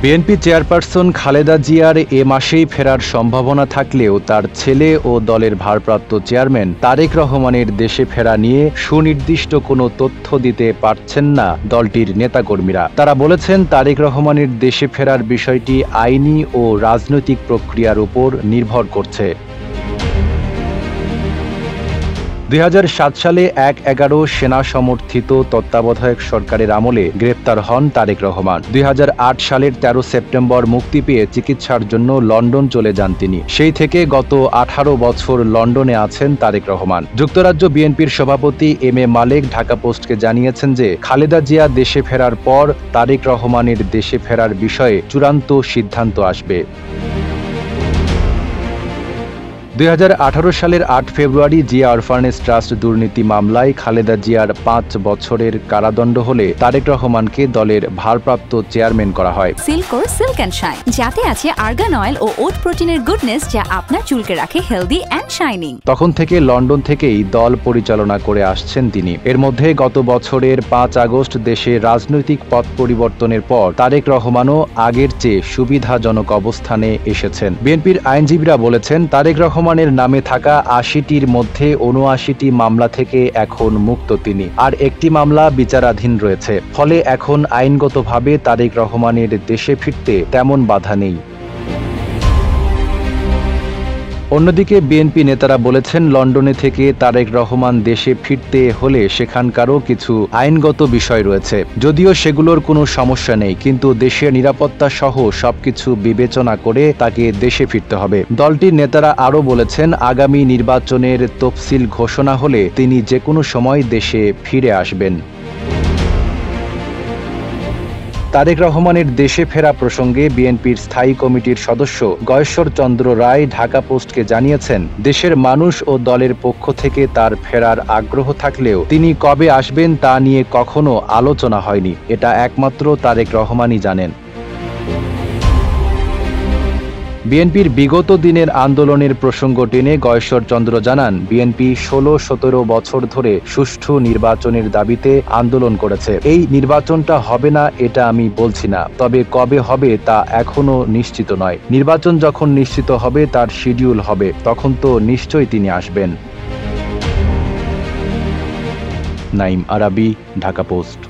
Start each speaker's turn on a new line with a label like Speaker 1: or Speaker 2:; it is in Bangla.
Speaker 1: বিএনপি চেয়ারপারসন খালেদা জিয়ার এ মাসেই ফেরার সম্ভাবনা থাকলেও তার ছেলে ও দলের ভারপ্রাপ্ত চেয়ারম্যান তারেক রহমানের দেশে ফেরা নিয়ে সুনির্দিষ্ট কোনো তথ্য দিতে পারছেন না দলটির নেতাকর্মীরা। তারা বলেছেন, তারেক রহমানের দেশে ফেরার বিষয়টি আইনি ও রাজনৈতিক প্রক্রিয়ার উপর নির্ভর করছে। ২০০৭ সালে ১/১১ সেনা সমর্থিত তত্ত্বাবধায়ক সরকারের আমলে গ্রেপ্তার হন তারেক রহমান। ২০০৮ সালের ১৩ সেপ্টেম্বর মুক্তি পেয়ে চিকিৎসার জন্য লন্ডন চলে যান তিনি। সেই থেকে গত ১৮ বছর লন্ডনে আছেন তারেক রহমান। যুক্তরাজ্য বিএনপির সভাপতি এম.এ. মালেক ঢাকা পোস্টকে জানিয়েছেন যে, খালেদা জিয়া দেশে ফেরার পর তারেক রহমানের দেশে ফেরার বিষয়ে চূড়ান্ত সিদ্ধান্ত আসবে। ২০১৮ সালের ৮ ফেব্রুয়ারি জিয়া অরফানেজ ট্রাস্ট দুর্নীতি মামলায় খালেদা জিয়ার ৫ বছরের কারাদণ্ড হলে তারেক রহমানকে দলের ভারপ্রাপ্ত চেয়ারম্যান করা হয়।
Speaker 2: সিল্কোর সিল্ক অ্যান্ড শাইন, যাতে আছে আর্গান অয়েল ও ওট প্রোটিনের গুডনেস, যা আপনার চুলকে রাখে হেলদি অ্যান্ড শাইনিং।
Speaker 1: তখন থেকে লন্ডন থেকেই দল পরিচালনা করে আসছেন তিনি। এর মধ্যে গত বছরের ৫ আগস্ট দেশে রাজনৈতিক পথ পরিবর্তনের পর তারেক রহমানও আগের চেয়ে সুবিধাজনক অবস্থানে এসেছেন। বিএনপির আইনজীবীরা বলেছেন, তারেক রহমানের নামে থাকা ৮০টির মধ্যে ৭৯টি মামলা থেকে এখন মুক্ত তিনি, আর একটি মামলা বিচারাধীন রয়েছে। ফলে এখন আইনগতভাবে তারেক রহমানের দেশে ফিরতে তেমন বাধা নেই। অন্যদিকে বিএনপি নেতারা বলেছেন, লন্ডনে থেকে তারেক রহমান দেশে ফিরতে হলে সেখানকারও কিছু আইনগত বিষয় রয়েছে। যদিও সেগুলোর কোনো সমস্যা নেই, কিন্তু দেশের নিরাপত্তা সহ সবকিছু বিবেচনা করে তাকে দেশে ফিরতে হবে। দলটির নেতারা আরও বলেছেন, আগামী নির্বাচনের তফসিল ঘোষণা হলে তিনি যে কোনো সময় দেশে ফিরে আসবেন। তারেক রহমানের দেশে ফেরা প্রসঙ্গে বিএনপির স্থায়ী কমিটির সদস্য গয়েশ্বর চন্দ্র রায় ঢাকা পোস্টকে জানিয়েছেন, দেশের মানুষ ও দলের পক্ষ থেকে তার ফেরার আগ্রহ থাকলেও তিনি কবে আসবেন তা নিয়ে কখনো আলোচনা হয়নি। এটা একমাত্র তারেক রহমানই জানেন। বিএনপির বিগত দিনের আন্দোলনের প্রসঙ্গ টেনে গয়েশ্বর চন্দ্র জানান, বিএনপি ১৬-১৭ বছর ধরে সুষ্ঠু নির্বাচনের দাবিতে আন্দোলন করেছে। এই নির্বাচনটা হবে না এটা আমি বলছি না, তবে কবে হবে তা এখনো নিশ্চিত নয়। নির্বাচন যখন নিশ্চিত হবে, তার শিডিউল হবে, তখন তো নিশ্চয়ই তিনি আসবেন। নাঈম আরাবী, ঢাকা পোস্ট।